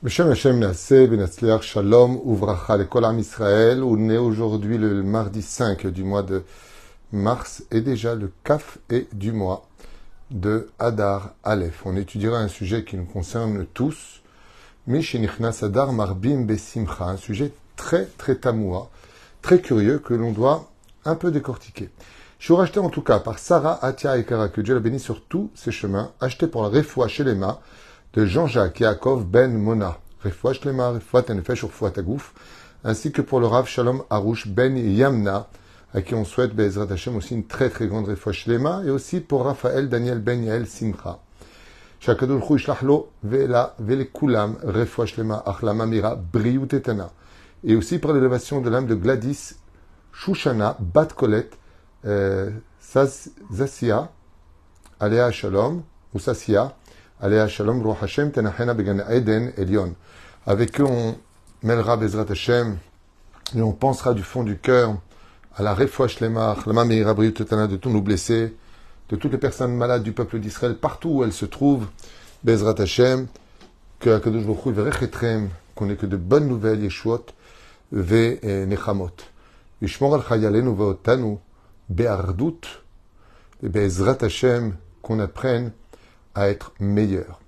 Beshem Hashem Naaseh Benatzliach Shalom Uvracha Lekol Am Israël. On est aujourd'hui le mardi 5 du mois de mars et déjà le Kaf et du mois de Adar Aleph. On étudiera un sujet qui nous concerne tous. Mishenichnas Adar Marbim Besimcha. Un sujet très tamoua, très curieux que l'on doit un peu décortiquer. Je suis racheté en tout cas par Sarah Atia Ekara, que Dieu la bénisse sur tous ses chemins, acheté pour la Refoua Shelema de Jean-Jacques Yaakov Ben Mona, Refoua Shlema, Refoua Tenefesh, Refoua Tagouf, ainsi que pour le Rav Shalom Arouche Ben Yamna, à qui on souhaite Be'ezrat Hashem aussi une très grande Refoua Shlema, et aussi pour Raphaël Daniel Ben Yael Simcha. Shakadosh Hu Yishlach lo ve'la ve'lekulam Refoua Shlema Achlama Mira Briut Etana, et aussi pour l'élévation de l'âme de Gladys Shushana Bat Colette Zasia Alea Shalom ou Sasia Alea Shalom Ruach Hashem Tenachena Began Eden Elion. Avec eux, on mêlera Bezrat Hashem et on pensera du fond du cœur à la Refoua Shlema, Achlama Meira Briut Etana, de tous nos blessés, de toutes les personnes malades du peuple d'Israël, partout où elles se trouvent. Bezrat Hashem, que Akadosh Baruch Hu Verechetrem, qu'on ait que de bonnes nouvelles, Yeshuot, Ve Nechamot. Yishmor al Chayalenu Veotanu, Be'ardut, et Bezrat Hashem, qu'on apprenne à être meilleur.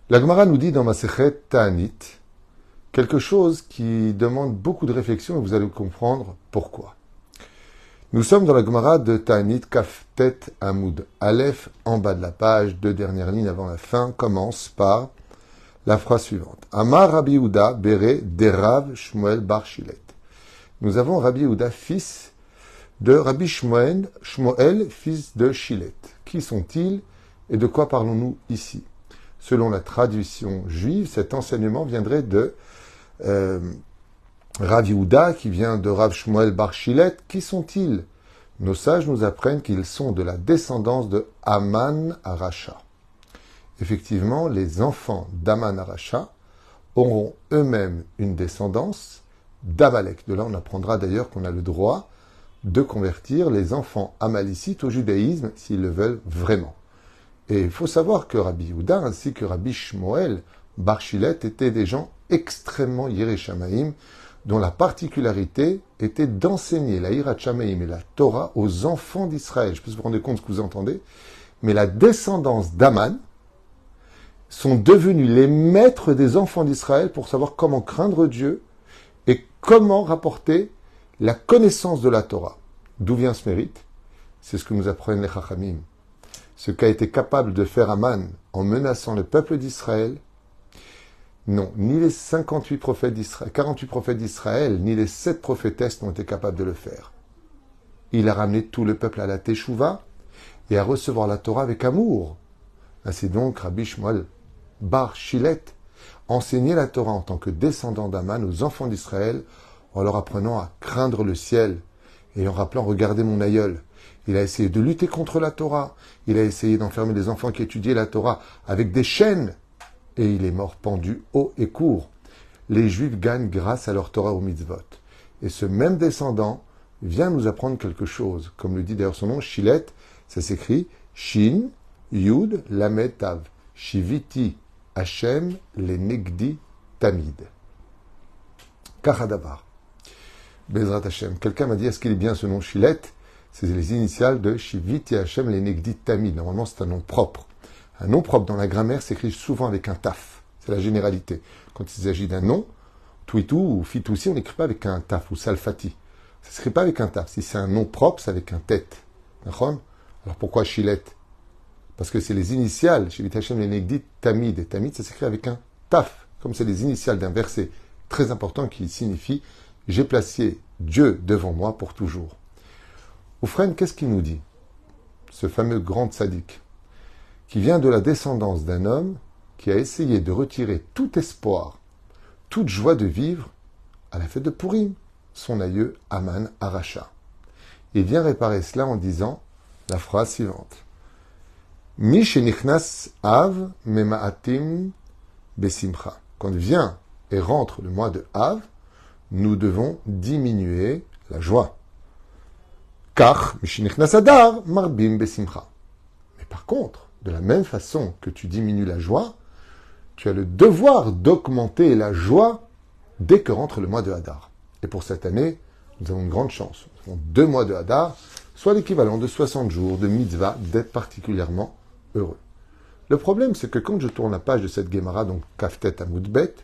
La Gemara nous dit dans Masechet Ta'anit quelque chose qui demande beaucoup de réflexion et vous allez comprendre pourquoi. Nous sommes dans la Gemara de Ta'anit Kaftet Amoud Aleph, en bas de la page, deux dernières lignes avant la fin, commence par la phrase suivante. Amar Rabbi Yehuda Bere Derav Shmuel Bar Shilet. Nous avons Rabbi Yehuda, fils de Rabbi Shmuel, fils de Shilet. Qui sont-ils et de quoi parlons-nous ici? Selon la tradition juive, cet enseignement viendrait de Rav Yehuda, qui vient de Rav Shmuel Bar Shilet. Qui sont-ils? Nos sages nous apprennent qu'ils sont de la descendance de Aman Aracha. Effectivement, les enfants d'Aman Aracha auront eux-mêmes une descendance d'Amalek. De là, on apprendra d'ailleurs qu'on a le droit de convertir les enfants amalicites au judaïsme s'ils le veulent vraiment. Et il faut savoir que Rabbi Yehuda ainsi que Rabbi Shmuel Bar Shilet étaient des gens extrêmement yirei shamaim, dont la particularité était d'enseigner la yirat shamaim et la Torah aux enfants d'Israël. Je peux vous rendre compte de ce que vous entendez, mais la descendance d'Aman sont devenus les maîtres des enfants d'Israël pour savoir comment craindre Dieu et comment rapporter la connaissance de la Torah. D'où vient ce mérite? C'est ce que nous apprennent les Chachamim. Ce qu'a été capable de faire Aman en menaçant le peuple d'Israël, non, ni les 48 prophètes d'Israël, 48 prophètes d'Israël, ni les 7 prophétesses n'ont été capables de le faire. Il a ramené tout le peuple à la Teshuvah et à recevoir la Torah avec amour. Ainsi donc, Rabbi Shmuel Bar Shilet enseignait la Torah en tant que descendant d'Aman aux enfants d'Israël en leur apprenant à craindre le ciel et en rappelant « Regardez mon aïeul ». Il a essayé de lutter contre la Torah. Il a essayé d'enfermer des enfants qui étudiaient la Torah avec des chaînes. Et il est mort pendu haut et court. Les Juifs gagnent grâce à leur Torah au mitzvot. Et ce même descendant vient nous apprendre quelque chose. Comme le dit d'ailleurs son nom, Shilet, ça s'écrit Shin, Yud, Lamed, Tav. Shiviti, Hashem, le Negdi, Tamid. Kachadavar. Bezrat Hashem. Quelqu'un m'a dit, est-ce qu'il est bien ce nom Shilet? C'est les initiales de Shiviti Hashem le Negdi Tamid. Normalement, c'est un nom propre. Un nom propre dans la grammaire s'écrit souvent avec un taf. C'est la généralité. Quand il s'agit d'un nom, Twitou ou Fitoussi, on n'écrit pas avec un taf ou Salfati. Ça ne s'écrit pas avec un taf. Si c'est un nom propre, c'est avec un tête. D'accord? Alors pourquoi Shilet? Parce que c'est les initiales. Shiviti Hashem le Negdi Tamid. Et Tamid, ça s'écrit avec un taf. Comme c'est les initiales d'un verset très important qui signifie « J'ai placé Dieu devant moi pour toujours ». Oufren, qu'est-ce qu'il nous dit? Ce fameux grand tzaddik, qui vient de la descendance d'un homme qui a essayé de retirer tout espoir, toute joie de vivre à la fête de Purim, son aïeux Aman Aracha. Il vient réparer cela en disant la phrase suivante. Mi shenichnas Av mema'atim besimcha. Quand vient et rentre le mois de Av, nous devons diminuer la joie. Car, Mishinichnas Adar, Marbim Besimcha. Mais par contre, de la même façon que tu diminues la joie, tu as le devoir d'augmenter la joie dès que rentre le mois de Hadar. Et pour cette année, nous avons une grande chance. Nous avons 2 mois de Hadar, soit l'équivalent de 60 jours de mitzvah, d'être particulièrement heureux. Le problème, c'est que quand je tourne la page de cette Gemara, donc Kaftet Amoudbet,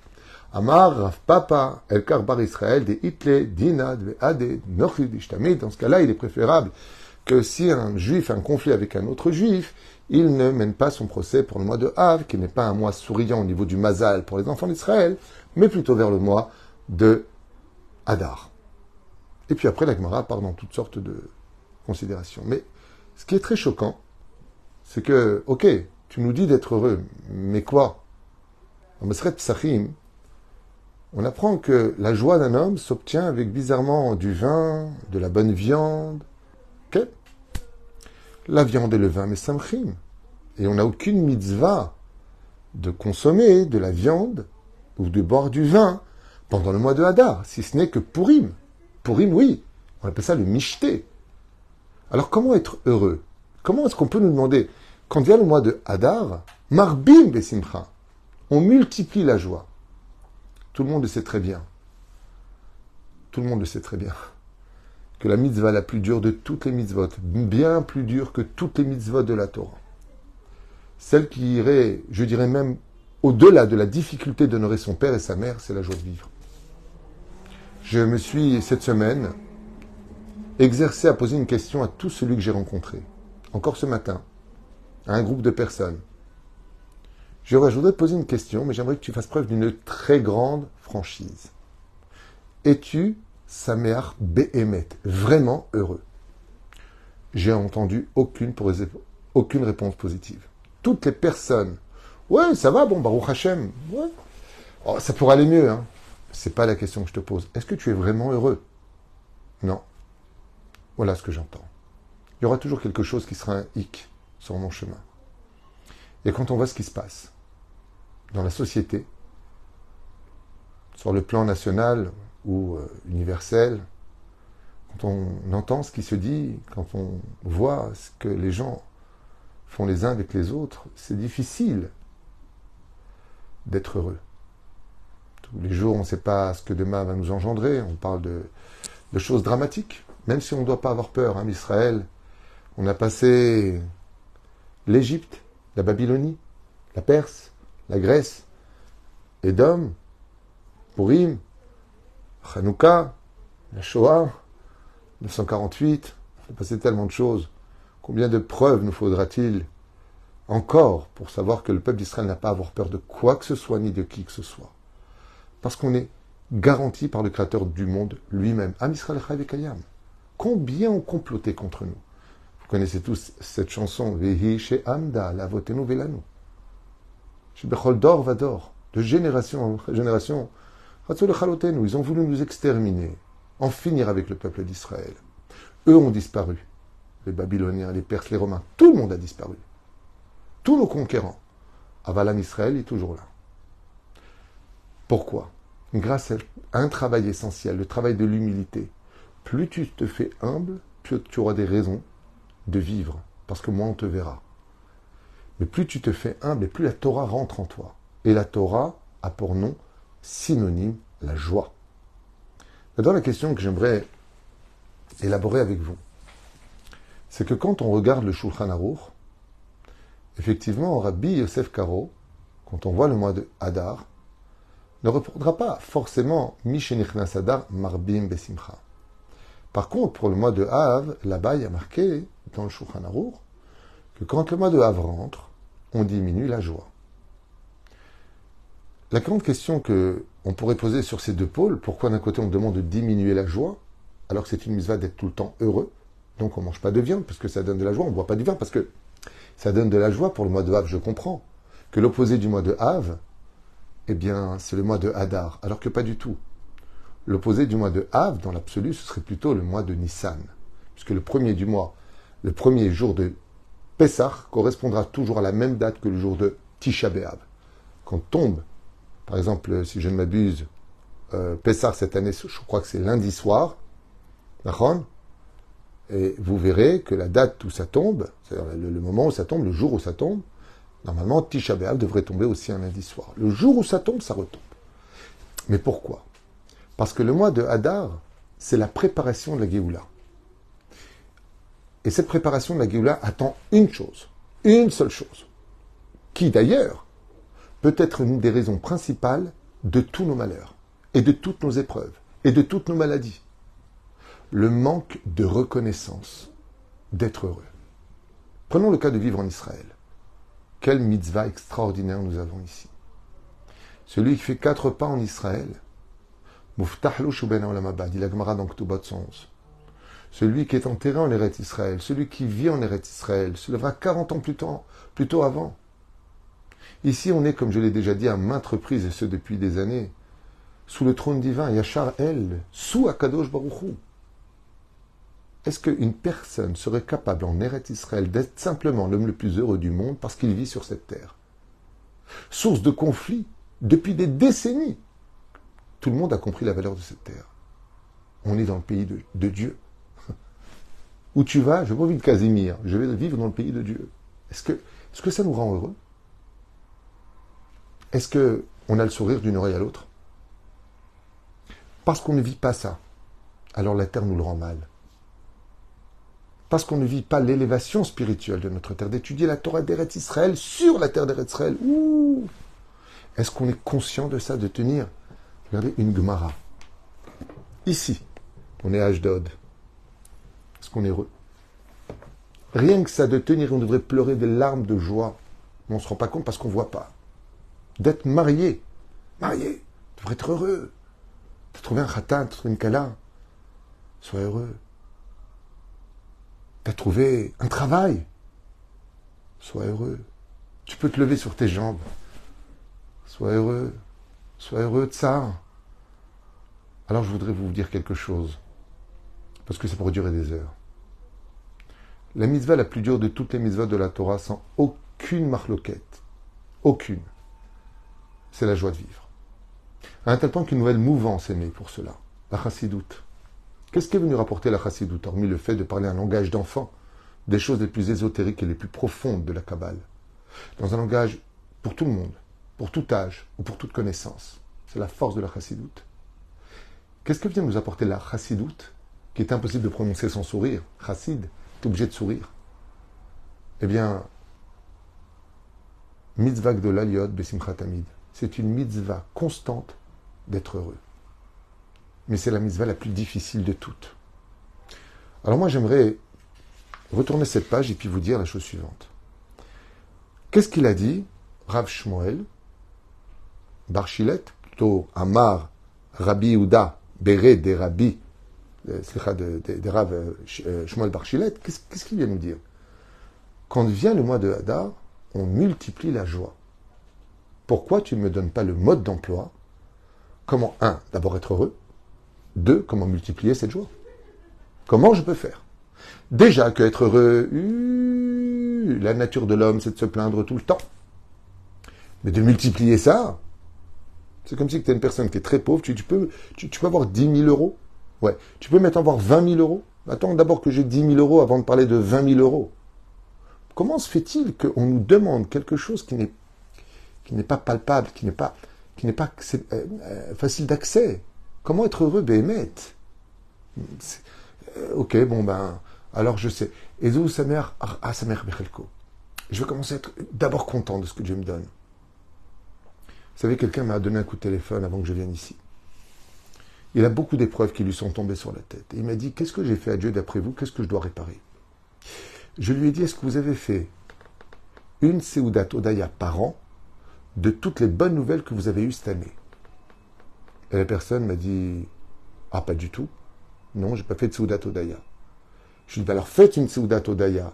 Amar, Rav Papa, Elkar Bar Israël, des Hitle, Dinad, Ve'ade, Nochid, Ishtamid, dans ce cas-là, il est préférable que si un juif a un conflit avec un autre juif, il ne mène pas son procès pour le mois de Av, qui n'est pas un mois souriant au niveau du Mazal pour les enfants d'Israël, mais plutôt vers le mois de Hadar. Et puis après, la Gemara part dans toutes sortes de considérations. Mais ce qui est très choquant, c'est que, ok, tu nous dis d'être heureux, mais quoi? En Mesret Psachim, on apprend que la joie d'un homme s'obtient avec bizarrement du vin, de la bonne viande. Ok? La viande et le vin, mais samchim. Et on n'a aucune mitzvah de consommer de la viande ou de boire du vin pendant le mois de Hadar, si ce n'est que Purim. Purim, oui, on appelle ça le mishté. Alors comment être heureux? Comment est-ce qu'on peut nous demander, quand vient le mois de Hadar, marbim besimcha, on multiplie la joie. Tout le monde le sait très bien. Tout le monde le sait très bien. Que la mitzvah la plus dure de toutes les mitzvot, bien plus dure que toutes les mitzvot de la Torah. Celle qui irait, je dirais même, au-delà de la difficulté d'honorer son père et sa mère, c'est la joie de vivre. Je me suis, cette semaine, exercé à poser une question à tout celui que j'ai rencontré. Encore ce matin, à un groupe de personnes. Je voudrais te poser une question, mais j'aimerais que tu fasses preuve d'une très grande franchise. Es-tu Sameach Behemet, vraiment heureux? J'ai entendu aucune réponse positive. Toutes les personnes, ouais, ça va, bon, Baruch Hashem, ouais. Oh, ça pourrait aller mieux, hein. C'est pas la question que je te pose. Est-ce que tu es vraiment heureux? Non. Voilà ce que j'entends. Il y aura toujours quelque chose qui sera un hic sur mon chemin. Et quand on voit ce qui se passe dans la société, sur le plan national ou universel, quand on entend ce qui se dit, quand on voit ce que les gens font les uns avec les autres, c'est difficile d'être heureux. Tous les jours, on ne sait pas ce que demain va nous engendrer. On parle de choses dramatiques, même si on ne doit pas avoir peur. Hein, Israël, on a passé l'Égypte, la Babylonie, la Perse, la Grèce, Édom, Purim, Hanouka, la Shoah, 1948. On a passé tellement de choses. Combien de preuves nous faudra-t-il encore pour savoir que le peuple d'Israël n'a pas à avoir peur de quoi que ce soit ni de qui que ce soit? Parce qu'on est garanti par le Créateur du monde lui-même. Am Israël Chai Vekayam. Combien ont comploté contre nous? Vous connaissez tous cette chanson, Vehi She'amda, Lavotenu Velanu. Shebechol Dor Vador, de génération en génération. Ratzol Chalotenu, ils ont voulu nous exterminer, en finir avec le peuple d'Israël. Eux ont disparu. Les Babyloniens, les Perses, les Romains, tout le monde a disparu. Tous nos conquérants. Avalam Israël est toujours là. Pourquoi? Grâce à un travail essentiel, le travail de l'humilité. Plus tu te fais humble, plus tu auras des raisons de vivre, parce que moins on te verra. Mais plus tu te fais humble, et plus la Torah rentre en toi. Et la Torah a pour nom synonyme la joie. Maintenant, la question que j'aimerais élaborer avec vous, c'est que quand on regarde le Shulchan Aruch, effectivement, Rabbi Yosef Karo, quand on voit le mois de Hadar, ne répondra pas forcément Mishenichnas Hadar Marbim Besimcha. Par contre, pour le mois de Av, là-bas, il y a marqué dans le Shulchan Aruch que quand le mois de Av rentre, on diminue la joie. La grande question qu'on pourrait poser sur ces deux pôles, pourquoi d'un côté on demande de diminuer la joie, alors que c'est une mitzvah d'être tout le temps heureux, donc on ne mange pas de viande parce que ça donne de la joie, on ne boit pas du vin parce que ça donne de la joie pour le mois de Av, je comprends. Que l'opposé du mois de Av, eh bien, c'est le mois de Hadar, alors que pas du tout. L'opposé du mois de Av, dans l'absolu, ce serait plutôt le mois de Nissan. Puisque le premier du mois, le premier jour de Pessah, correspondra toujours à la même date que le jour de Tisha B'Av. Quand tombe, par exemple, si je ne m'abuse, Pessah cette année, je crois que c'est lundi soir, d'accord ? Et vous verrez que la date où ça tombe, c'est-à-dire le moment où ça tombe, le jour où ça tombe, Normalement, Tisha B'Av devrait tomber aussi un lundi soir. Le jour où ça tombe, ça retombe. Mais pourquoi? Parce que le mois de Hadar, c'est la préparation de la Géoula. Et cette préparation de la Géoula attend une chose, une seule chose, qui d'ailleurs peut être une des raisons principales de tous nos malheurs, et de toutes nos épreuves, et de toutes nos maladies. Le manque de reconnaissance, d'être heureux. Prenons le cas de vivre en Israël. Quelle mitzvah extraordinaire nous avons ici. Celui qui fait 4 pas en Israël, Muftahlu Shuben Olam Haba, dit la Gemara dans Ketubot 111. Celui qui est enterré en Eretz Israël, celui qui vit en Eretz Israël, se lèvera 40 ans plus tôt avant. Ici, on est, comme je l'ai déjà dit à maintes reprises, et ce depuis des années, sous le trône divin, Yachar El, sous Akadosh Baruch Hu. Est-ce qu'une personne serait capable en Eretz Israël d'être simplement l'homme le plus heureux du monde parce qu'il vit sur cette terre? Source de conflit depuis des décennies. Tout le monde a compris la valeur de cette terre. On est dans le pays de Dieu. Où tu vas, je n'ai pas envie de Casimir, je vais vivre dans le pays de Dieu. Est-ce que ça nous rend heureux? Est-ce qu'on a le sourire d'une oreille à l'autre? Parce qu'on ne vit pas ça, alors la terre nous le rend mal. Parce qu'on ne vit pas l'élévation spirituelle de notre terre, d'étudier la Torah d'Eretz Israël sur la terre d'Eretz Israël. Ouh! Est-ce qu'on est conscient de ça, de tenir, regardez, une Gemara. Ici, on est à Ashdod. Est-ce qu'on est heureux? Rien que ça, de tenir, on devrait pleurer des larmes de joie. Mais on ne se rend pas compte parce qu'on ne voit pas. D'être marié, devrait être heureux. De trouver un khatan, de trouver une kala, sois heureux. Tu as trouvé un travail, sois heureux. Tu peux te lever sur tes jambes, sois heureux de ça. Alors je voudrais vous dire quelque chose, parce que ça pourrait durer des heures. La mitzvah la plus dure de toutes les mitzvahs de la Torah, sans aucune marloquette, aucune, c'est la joie de vivre. À un tel point qu'une nouvelle mouvance est née pour cela, la chassidoute. Qu'est-ce qui est venu rapporter la chassidoute, hormis le fait de parler un langage d'enfant, des choses les plus ésotériques et les plus profondes de la Kabbale, dans un langage pour tout le monde, pour tout âge ou pour toute connaissance. C'est la force de la chassidoute. Qu'est-ce que vient nous apporter la chassidoute, qui est impossible de prononcer sans sourire? Chassid, tu es obligé de sourire. Eh bien, mitzvah gdola liot besimchat tamid. C'est une mitzvah constante d'être heureux. Mais c'est la mitzvah la plus difficile de toutes. Alors moi, j'aimerais retourner cette page et puis vous dire la chose suivante. Qu'est-ce qu'il a dit, Rav Shmuel, Barshilet, plutôt Amar, Rabbi Yehuda, Béré des Rabbi, des Rav Shmuel Barshilet, qu'est-ce qu'il vient nous dire? Quand vient le mois de Hadar, on multiplie la joie. Pourquoi tu ne me donnes pas le mode d'emploi? Comment, d'abord être heureux. 2, comment multiplier cette joie? Comment je peux faire? Déjà que être heureux, la nature de l'homme, c'est de se plaindre tout le temps. Mais de multiplier ça, c'est comme si tu es une personne qui est très pauvre, tu peux avoir 10 000 euros. Ouais, tu peux maintenant avoir 20 000 euros. Attends d'abord que j'ai 10 000 euros avant de parler de 20 000 euros. Comment se fait-il qu'on nous demande quelque chose qui n'est pas palpable, qui n'est pas facile d'accès? Comment être heureux, Béhémet? Ok, alors je sais. Ezou Samer Bechelko. Je vais commencer à être d'abord content de ce que Dieu me donne. Vous savez, quelqu'un m'a donné un coup de téléphone avant que je vienne ici. Il a beaucoup d'épreuves qui lui sont tombées sur la tête. Et il m'a dit, qu'est-ce que j'ai fait à Dieu d'après vous? Qu'est-ce que je dois réparer? Je lui ai dit, est-ce que vous avez fait une Seudat Odaya par an de toutes les bonnes nouvelles que vous avez eues cette année? Et la personne m'a dit, pas du tout. Non, je n'ai pas fait de Seudat Odaya. Je lui ai dit, alors faites une Seudat Odaya.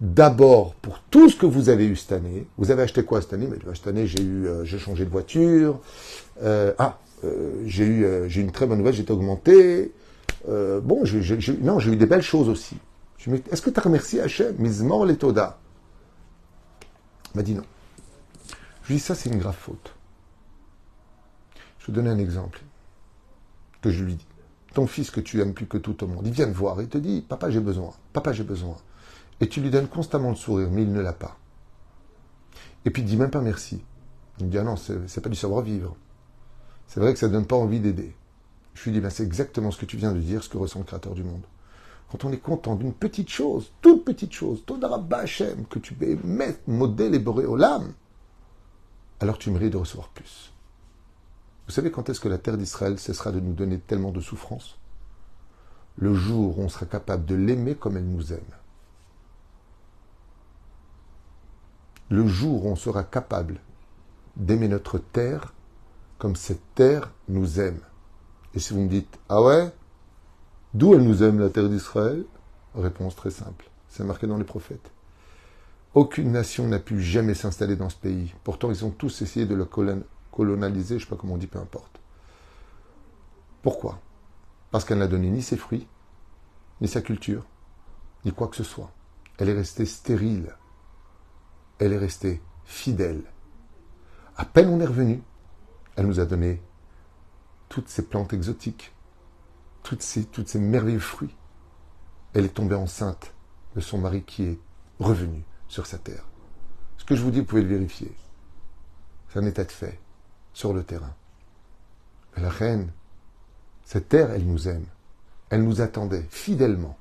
D'abord, pour tout ce que vous avez eu cette année. Vous avez acheté quoi cette année? Cette année, j'ai changé de voiture. J'ai eu une très bonne nouvelle, j'ai été augmenté. J'ai eu des belles choses aussi. Je lui ai dit, est-ce que tu as remercié Hachem? Mizmor le Toda. Il m'a dit non. Je lui ai dit, ça c'est une grave faute. Je vais te donner un exemple que je lui dis. Ton fils que tu aimes plus que tout au monde, il vient te voir, il te dit, papa j'ai besoin, et tu lui donnes constamment le sourire, mais il ne l'a pas. Et puis il dit même pas merci. Il me dit, ah non, c'est pas du savoir-vivre. C'est vrai que ça donne pas envie d'aider. Je lui dis, ben, c'est exactement ce que tu viens de dire, ce que ressent le Créateur du monde. Quand on est content d'une petite chose, toute petite chose, Toda Rabba Hashem, que tu peux mettre, modèle et boré au lame, alors tu mérites de recevoir plus. Vous savez quand est-ce que la terre d'Israël cessera de nous donner tellement de souffrance? Le jour où on sera capable de l'aimer comme elle nous aime. Le jour où on sera capable d'aimer notre terre comme cette terre nous aime. Et si vous me dites, ah ouais, d'où elle nous aime la terre d'Israël? Réponse très simple, c'est marqué dans les prophètes. Aucune nation n'a pu jamais s'installer dans ce pays. Pourtant, ils ont tous essayé de le coloniser, je ne sais pas comment on dit, peu importe. Pourquoi? Parce qu'elle n'a donné ni ses fruits, ni sa culture, ni quoi que ce soit. Elle est restée stérile. Elle est restée fidèle. À peine on est revenu, elle nous a donné toutes ces plantes exotiques, toutes ces merveilleux fruits. Elle est tombée enceinte de son mari qui est revenu sur sa terre. Ce que je vous dis, vous pouvez le vérifier. C'est un état de fait sur le terrain. Et la reine, cette terre, elle nous aime. Elle nous attendait fidèlement,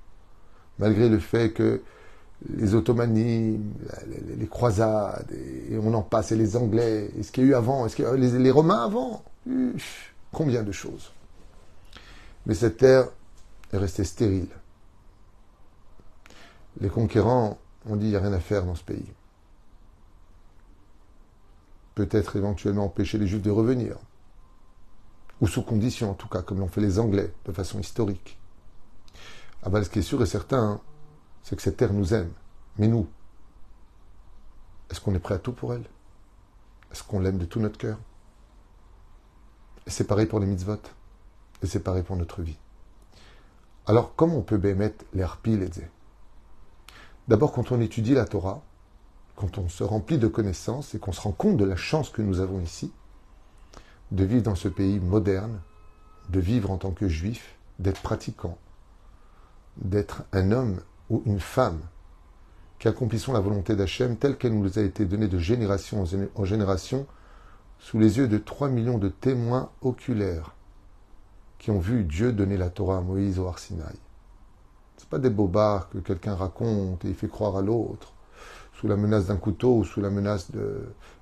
malgré le fait que les Ottomanies, les croisades, et on en passe, et les Anglais, et ce qu'il y a eu avant, les Romains avant, combien de choses. Mais cette terre est restée stérile. Les conquérants ont dit, il n'y a rien à faire dans ce pays. Peut-être éventuellement empêcher les Juifs de revenir. Ou sous condition, en tout cas, comme l'ont fait les Anglais, de façon historique. Ah ben, ce qui est sûr et certain, c'est que cette terre nous aime. Mais nous, est-ce qu'on est prêt à tout pour elle? Est-ce qu'on l'aime de tout notre cœur? Et c'est pareil pour les mitzvot. Et c'est pareil pour notre vie. Alors, comment on peut bémettre les harpies, les zé? D'abord, quand on étudie la Torah, quand on se remplit de connaissances et qu'on se rend compte de la chance que nous avons ici, de vivre dans ce pays moderne, de vivre en tant que juif, d'être pratiquant, d'être un homme ou une femme qui accomplissons la volonté d'Hachem telle qu'elle nous a été donnée de génération en génération sous les yeux de 3 millions de témoins oculaires qui ont vu Dieu donner la Torah à Moïse au Har Sinaï. Ce pas des bobards que quelqu'un raconte et il fait croire à l'autre, sous la menace d'un couteau ou sous la menace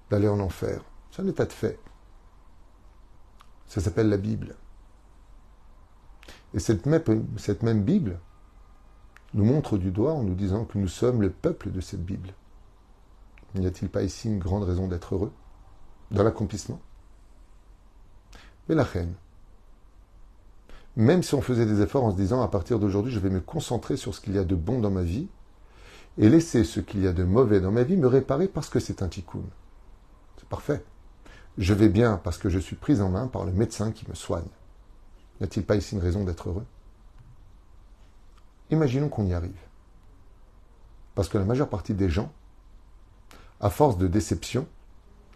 d'aller en enfer. C'est un état de fait. Ça s'appelle la Bible. Et cette même Bible nous montre du doigt en nous disant que nous sommes le peuple de cette Bible. N'y a-t-il pas ici une grande raison d'être heureux dans l'accomplissement? Mais la reine, même si on faisait des efforts en se disant à partir d'aujourd'hui je vais me concentrer sur ce qu'il y a de bon dans ma vie et laisser ce qu'il y a de mauvais dans ma vie me réparer parce que c'est un tikkun. C'est parfait. Je vais bien parce que je suis prise en main par le médecin qui me soigne. N'y a-t-il pas ici une raison d'être heureux? Imaginons qu'on y arrive. Parce que la majeure partie des gens, à force de déception,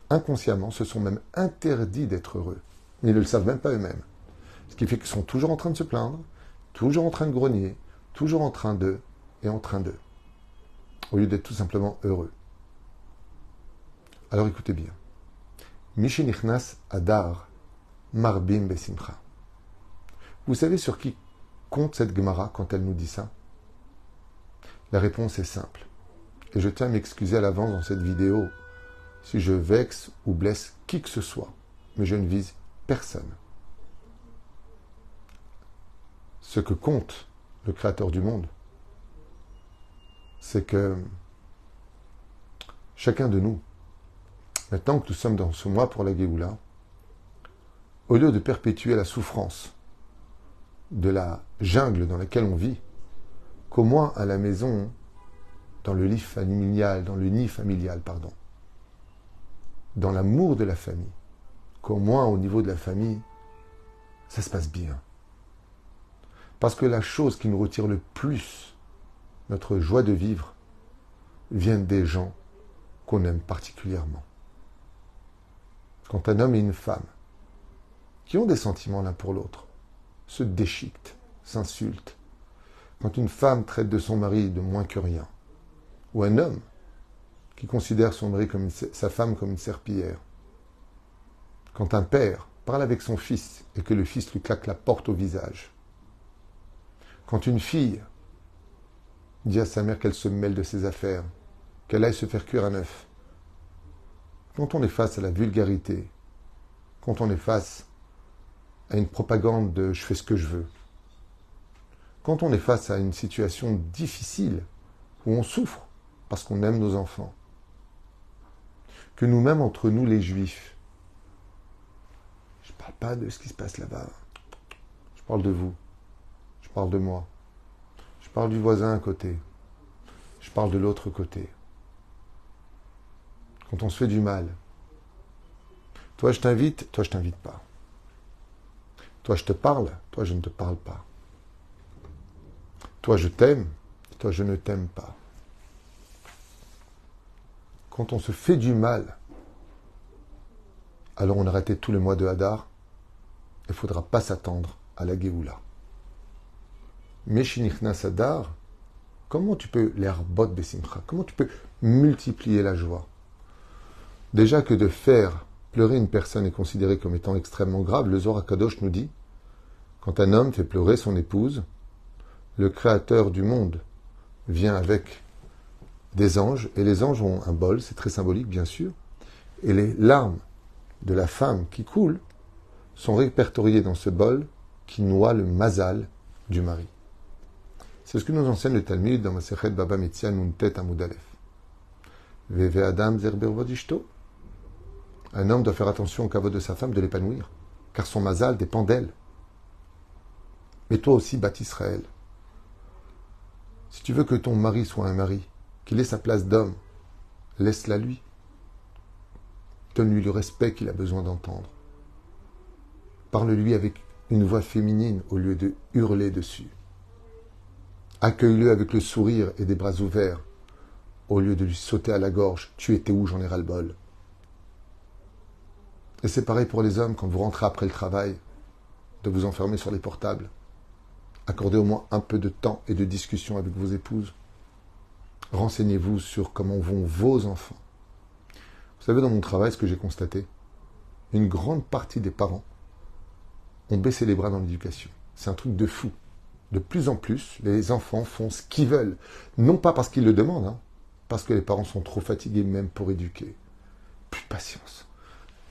inconsciemment, se sont même interdits d'être heureux. Mais ils ne le savent même pas eux-mêmes. Ce qui fait qu'ils sont toujours en train de se plaindre, toujours en train de grogner, toujours en train de, au lieu d'être tout simplement heureux. Alors écoutez bien. Mishenichnas Adar Marbim Besimcha. Vous savez sur qui compte cette Gemara quand elle nous dit ça? La réponse est simple. Et je tiens à m'excuser à l'avance dans cette vidéo si je vexe ou blesse qui que ce soit. Mais je ne vise personne. Ce que compte le Créateur du monde, c'est que chacun de nous, maintenant que nous sommes dans ce mois pour la Géoula, au lieu de perpétuer la souffrance de la jungle dans laquelle on vit, qu'au moins à la maison, dans le nid familial, dans l'amour de la famille, qu'au moins au niveau de la famille, ça se passe bien. Parce que la chose qui nous retire le plus notre joie de vivre vient des gens qu'on aime particulièrement. Quand un homme et une femme, qui ont des sentiments l'un pour l'autre, se déchiquetent, s'insultent, quand une femme traite de son mari de moins que rien, ou un homme qui considère son mari comme sa femme comme une serpillière. Quand un père parle avec son fils et que le fils lui claque la porte au visage. Quand une fille dit à sa mère qu'elle se mêle de ses affaires, qu'elle aille se faire cuire un œuf. Quand on est face à la vulgarité, quand on est face à une propagande de je fais ce que je veux, quand on est face à une situation difficile où on souffre parce qu'on aime nos enfants, que nous-mêmes entre nous les juifs, je ne parle pas de ce qui se passe là-bas, je parle de vous, je parle de moi, je parle du voisin à côté, je parle de l'autre côté. Quand on se fait du mal, toi je t'invite, toi je t'invite pas. Toi je te parle, toi je ne te parle pas. Toi je t'aime, toi je ne t'aime pas. Quand on se fait du mal, alors on a raté tout le mois de Hadar, il ne faudra pas s'attendre à la Géoula. Meshinichnas Hadar, comment tu peux l'herbot besimcha? Comment tu peux multiplier la joie? Déjà que de faire pleurer une personne est considéré comme étant extrêmement grave, le Zohar HaKadosh nous dit, quand un homme fait pleurer son épouse, le créateur du monde vient avec des anges, et les anges ont un bol, c'est très symbolique bien sûr, et les larmes de la femme qui coulent sont répertoriées dans ce bol qui noie le mazal du mari. C'est ce que nous enseigne le Talmud dans Masechet Baba Metzia Nuntet Amud Aleph. Veve Adam Zerber Vodishto. Un homme doit faire attention au kavod de sa femme, de l'épanouir, car son mazal dépend d'elle. Mais toi aussi, Bat Israël, si tu veux que ton mari soit un mari, qu'il ait sa place d'homme, laisse-la lui. Donne-lui le respect qu'il a besoin d'entendre. Parle-lui avec une voix féminine au lieu de hurler dessus. Accueille-le avec le sourire et des bras ouverts, au lieu de lui sauter à la gorge. Tu étais où, j'en ai ras-le-bol. Et c'est pareil pour les hommes, quand vous rentrez après le travail, de vous enfermer sur les portables. Accordez au moins un peu de temps et de discussion avec vos épouses. Renseignez-vous sur comment vont vos enfants. Vous savez, dans mon travail, ce que j'ai constaté, une grande partie des parents ont baissé les bras dans l'éducation. C'est un truc de fou. De plus en plus, les enfants font ce qu'ils veulent. Non pas parce qu'ils le demandent, parce que les parents sont trop fatigués même pour éduquer. Plus de patience.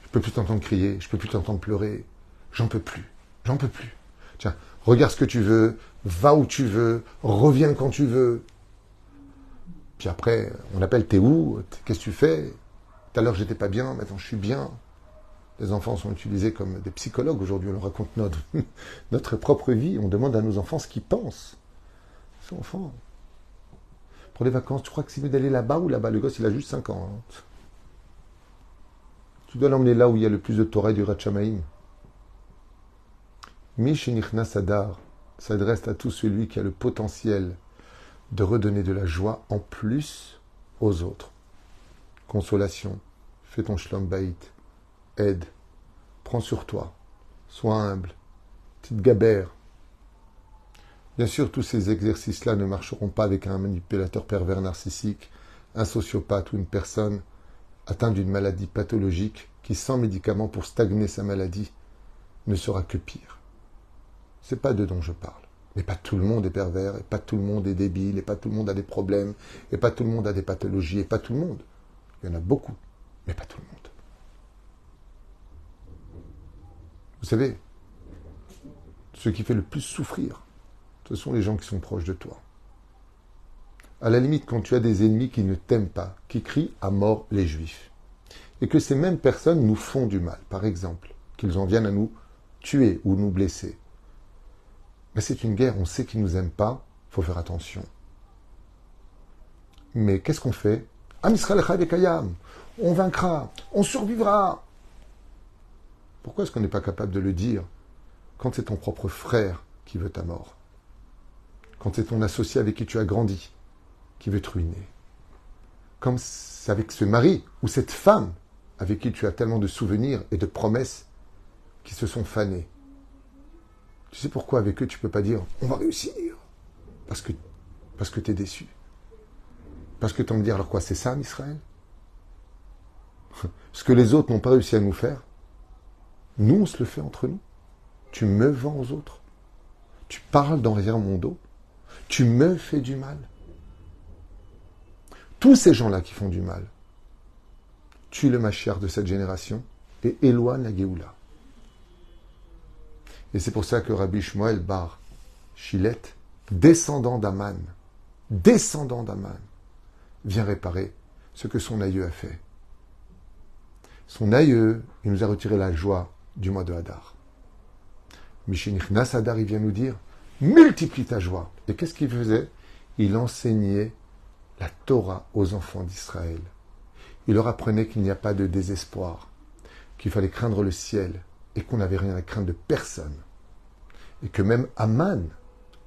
Je peux plus t'entendre crier, je peux plus t'entendre pleurer. J'en peux plus. Tiens, regarde ce que tu veux, va où tu veux, reviens quand tu veux. Puis après, on appelle, t'es où? Qu'est-ce que tu fais? Tout à l'heure, j'étais pas bien, maintenant je suis bien. Les enfants sont utilisés comme des psychologues aujourd'hui. On leur raconte notre propre vie. On demande à nos enfants ce qu'ils pensent. Ces enfants. Pour les vacances, tu crois que c'est mieux d'aller là-bas ou là-bas? Le gosse, il a juste 5 ans. Tu dois l'emmener là où il y a le plus de Torah et du Ratchamaïm. Mishenichna Sadar s'adresse à tout celui qui a le potentiel de redonner de la joie en plus aux autres. Consolation, fais ton shlom bayit, aide, prends sur toi, sois humble, petite gabère. Bien sûr, tous ces exercices-là ne marcheront pas avec un manipulateur pervers narcissique, un sociopathe ou une personne atteinte d'une maladie pathologique qui, sans médicaments pour stagner sa maladie, ne sera que pire. C'est pas de dont je parle. Mais pas tout le monde est pervers, et pas tout le monde est débile, et pas tout le monde a des problèmes, et pas tout le monde a des pathologies, et pas tout le monde. Il y en a beaucoup, mais pas tout le monde. Vous savez, ce qui fait le plus souffrir, ce sont les gens qui sont proches de toi. À la limite, quand tu as des ennemis qui ne t'aiment pas, qui crient à mort les Juifs, et que ces mêmes personnes nous font du mal, par exemple, qu'ils en viennent à nous tuer ou nous blesser, mais c'est une guerre, on sait qu'ils ne nous aiment pas, il faut faire attention. Mais qu'est-ce qu'on fait? Am Yisrael Chai Vekayam, on vaincra, on survivra. Pourquoi est-ce qu'on n'est pas capable de le dire quand c'est ton propre frère qui veut ta mort? Quand c'est ton associé avec qui tu as grandi qui veut te ruiner? Comme c'est avec ce mari ou cette femme avec qui tu as tellement de souvenirs et de promesses qui se sont fanées. Tu sais pourquoi avec eux tu ne peux pas dire « on va réussir » parce que tu es déçu. Parce que tu vas me dire « alors quoi, c'est ça, Israël ?» ce que les autres n'ont pas réussi à nous faire, nous, on se le fait entre nous. Tu me vends aux autres. Tu parles derrière mon dos. Tu me fais du mal. Tous ces gens-là qui font du mal, tue le Mashiach de cette génération et éloigne la Géoula. Et c'est pour ça que Rabbi Shmuel bar Shilet, descendant d'Aman, vient réparer ce que son aïeux a fait. Son aïeux, il nous a retiré la joie du mois de Hadar. Mishenichnas Hadar, il vient nous dire, multiplie ta joie. Et qu'est-ce qu'il faisait? Il enseignait la Torah aux enfants d'Israël. Il leur apprenait qu'il n'y a pas de désespoir, qu'il fallait craindre le ciel et qu'on n'avait rien à craindre de personne. Et que même Aman,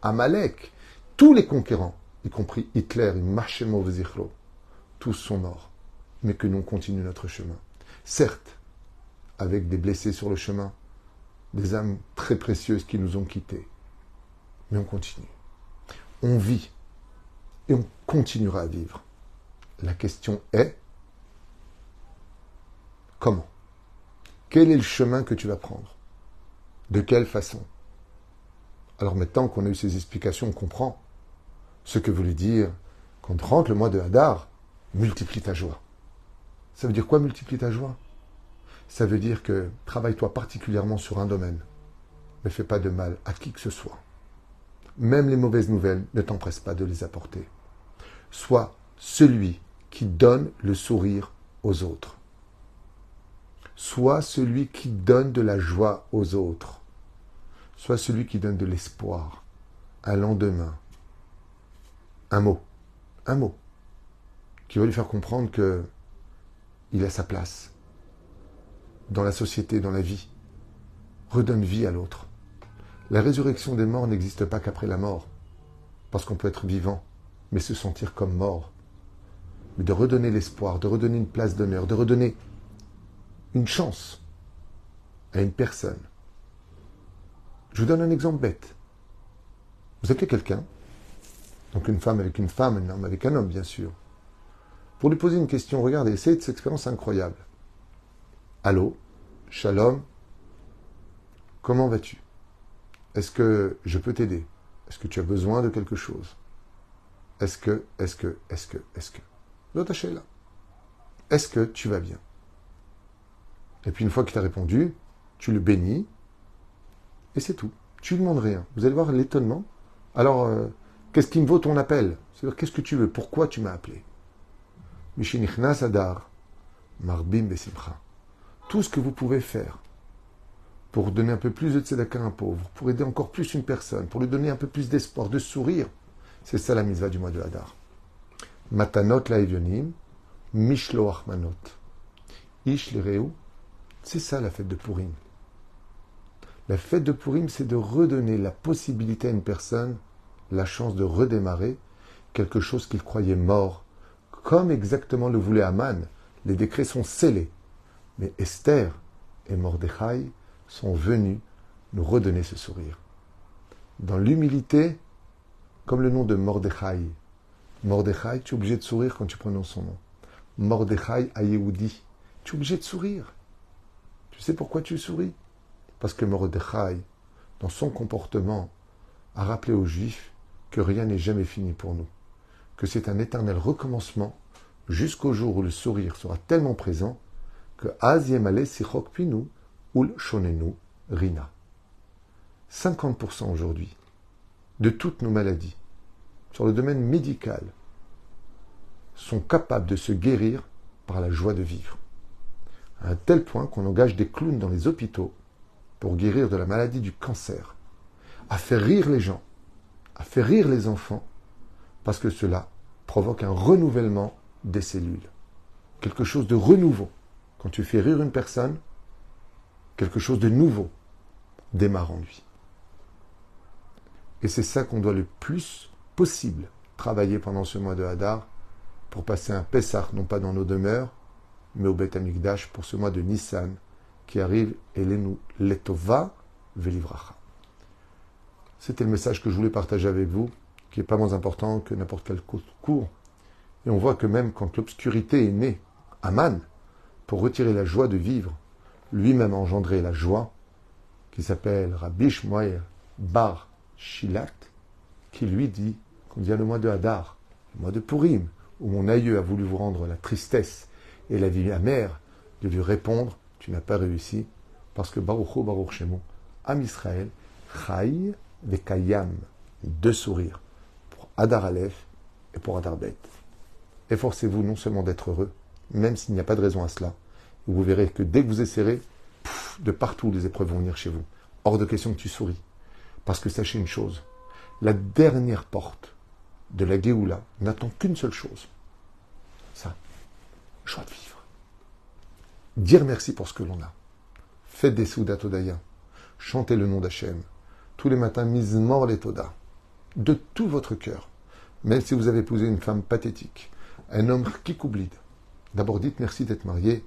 Amalek, tous les conquérants, y compris Hitler, Imachemov Zichro, tous sont morts, mais que nous continuons notre chemin. Certes, avec des blessés sur le chemin, des âmes très précieuses qui nous ont quittés, mais on continue. On vit et on continuera à vivre. La question est, comment? Quel est le chemin que tu vas prendre? De quelle façon? Alors maintenant qu'on a eu ces explications, on comprend ce que voulait dire quand rentre le mois de Hadar, multiplie ta joie. Ça veut dire quoi, multiplie ta joie? Ça veut dire que travaille-toi particulièrement sur un domaine, ne fais pas de mal à qui que ce soit. Même les mauvaises nouvelles, ne t'empresse pas de les apporter. Sois celui qui donne le sourire aux autres. Sois celui qui donne de la joie aux autres. Sois celui qui donne de l'espoir, un lendemain, un mot, qui va lui faire comprendre que il a sa place dans la société, dans la vie. Redonne vie à l'autre. La résurrection des morts n'existe pas qu'après la mort, parce qu'on peut être vivant, mais se sentir comme mort. Mais de redonner l'espoir, de redonner une place d'honneur, de redonner une chance à une personne. Je vous donne un exemple bête. Vous appelez quelqu'un, donc une femme, un homme avec un homme, bien sûr, pour lui poser une question. Regardez, c'est cette expérience incroyable. Allô, shalom, comment vas-tu? Est-ce que je peux t'aider? Est-ce que tu as besoin de quelque chose? Est-ce que L'autre là. Est-ce que tu vas bien? Et puis une fois qu'il t'a répondu, tu le bénis, et c'est tout. Tu ne lui demandes rien. Vous allez voir l'étonnement. Alors, qu'est-ce qui me vaut ton appel? C'est-à-dire, qu'est-ce que tu veux? Pourquoi tu m'as appelé? Mishenichnas Hadar, Marbim Besimcha. Tout ce que vous pouvez faire pour donner un peu plus de tzedaka à un pauvre, pour aider encore plus une personne, pour lui donner un peu plus d'espoir, de sourire, c'est ça la mitzvah du mois de Hadar. Matanot laevionim, mishloach manot. Ish l'ireu, c'est ça la fête de Purim. La fête de Purim, c'est de redonner la possibilité à une personne, la chance de redémarrer quelque chose qu'il croyait mort, comme exactement le voulait Aman. Les décrets sont scellés. Mais Esther et Mordechai sont venus nous redonner ce sourire. Dans l'humilité, comme le nom de Mordechai. Mordechai, tu es obligé de sourire quand tu prononces son nom. Mordechai à Yehudi, tu es obligé de sourire. Tu sais pourquoi tu souris? Parce que Mordechai, dans son comportement, a rappelé aux Juifs que rien n'est jamais fini pour nous, que c'est un éternel recommencement jusqu'au jour où le sourire sera tellement présent que Az Yemale Sichok Pinu Ul Shonenu Rina. 50% aujourd'hui de toutes nos maladies sur le domaine médical sont capables de se guérir par la joie de vivre. À un tel point qu'on engage des clowns dans les hôpitaux pour guérir de la maladie du cancer, à faire rire les gens, à faire rire les enfants, parce que cela provoque un renouvellement des cellules. Quelque chose de renouveau. Quand tu fais rire une personne, quelque chose de nouveau démarre en lui. Et c'est ça qu'on doit le plus possible travailler pendant ce mois de Hadar pour passer un Pessah, non pas dans nos demeures, mais au Beth Amikdash pour ce mois de Nissan qui arrive, Elenu Letova Velivracha. C'était le message que je voulais partager avec vous, qui n'est pas moins important que n'importe quel cours. Et on voit que même quand l'obscurité est née, Aman, pour retirer la joie de vivre, lui-même a engendré la joie, qui s'appelle Rabbi Shmuel Bar Shilat, qui lui dit qu'on vient le mois de Hadar, le mois de Purim, où mon aïeux a voulu vous rendre la tristesse et la vie amère, de lui répondre, tu n'as pas réussi, parce que Baruch Hu Baruch Shemo, Am Israël, Chai Vekayam, deux sourires, pour Hadar Aleph et pour Hadar Bet. Efforcez-vous non seulement d'être heureux, même s'il n'y a pas de raison à cela. Vous verrez que dès que vous essaierez, de partout les épreuves vont venir chez vous. Hors de question que tu souris. Parce que sachez une chose, la dernière porte de la Géoula n'attend qu'une seule chose. Ça, joie de vivre. Dire merci pour ce que l'on a. Faites des Soudat Todaya. Chantez le nom d'Hachem. Tous les matins, Mizmor les Toda. De tout votre cœur. Même si vous avez épousé une femme pathétique, un homme kikoublid. D'abord, dites merci d'être marié.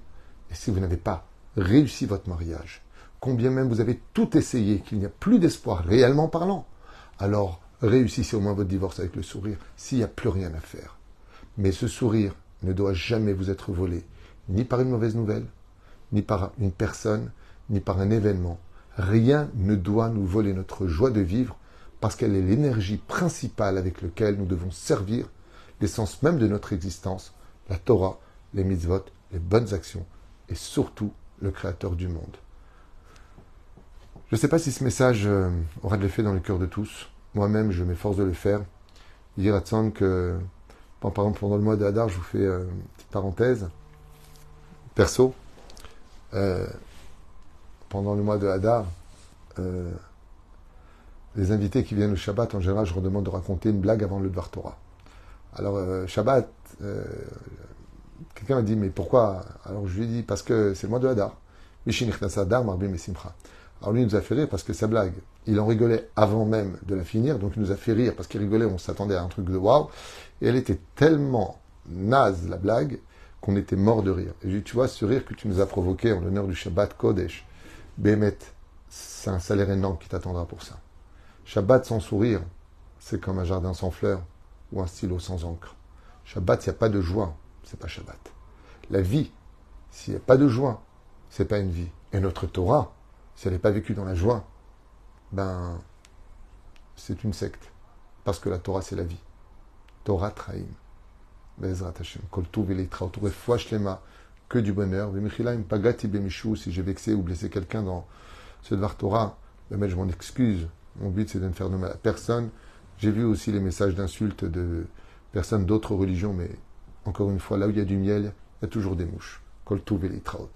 Et si vous n'avez pas réussi votre mariage, combien même vous avez tout essayé, qu'il n'y a plus d'espoir réellement parlant, alors réussissez au moins votre divorce avec le sourire, s'il n'y a plus rien à faire. Mais ce sourire ne doit jamais vous être volé, ni par une mauvaise nouvelle, ni par une personne, ni par un événement. Rien ne doit nous voler notre joie de vivre, parce qu'elle est l'énergie principale avec laquelle nous devons servir l'essence même de notre existence, la Torah, les mitzvot, les bonnes actions, et surtout le Créateur du monde. Je ne sais pas si ce message aura de l'effet dans le cœur de tous. Moi-même, je m'efforce de le faire. Dire à Tzan que, par exemple, pendant le mois de Hadar, je vous fais une petite parenthèse, perso, pendant le mois de Hadar, les invités qui viennent au Shabbat, en général, je leur demande de raconter une blague avant le Dvar Torah. Alors, Shabbat, quelqu'un m'a dit, mais pourquoi? Alors je lui ai dit, parce que c'est le mois de Hadar. Alors lui, il nous a fait rire parce que sa blague, il en rigolait avant même de la finir, donc il nous a fait rire parce qu'il rigolait, on s'attendait à un truc de waouh, et elle était tellement naze, la blague, qu'on était mort de rire. Et je lui ai dit, tu vois, ce rire que tu nous as provoqué en l'honneur du Shabbat Kodesh, Bémet, c'est un salaire énorme qui t'attendra pour ça. Shabbat sans sourire, c'est comme un jardin sans fleurs ou un stylo sans encre. Shabbat, s'il n'y a pas de joie, c'est pas Shabbat. La vie, s'il n'y a pas de joie, c'est pas une vie. Et notre Torah, si elle n'est pas vécue dans la joie, ben, c'est une secte. Parce que la Torah, c'est la vie. Torah Traim. Bezrat Hashem. Kol Tuv Elitra. Refoua Shlema. Que du bonheur. Vemichilaim Pagati Bemishou. Si j'ai vexé ou blessé quelqu'un dans ce Dvar Torah, ben, je m'en excuse. Mon but, c'est de ne faire de mal à personne. J'ai vu aussi les messages d'insultes de personnes d'autres religions, mais encore une fois, là où il y a du miel, il y a toujours des mouches. Kol Tuv Elitraot.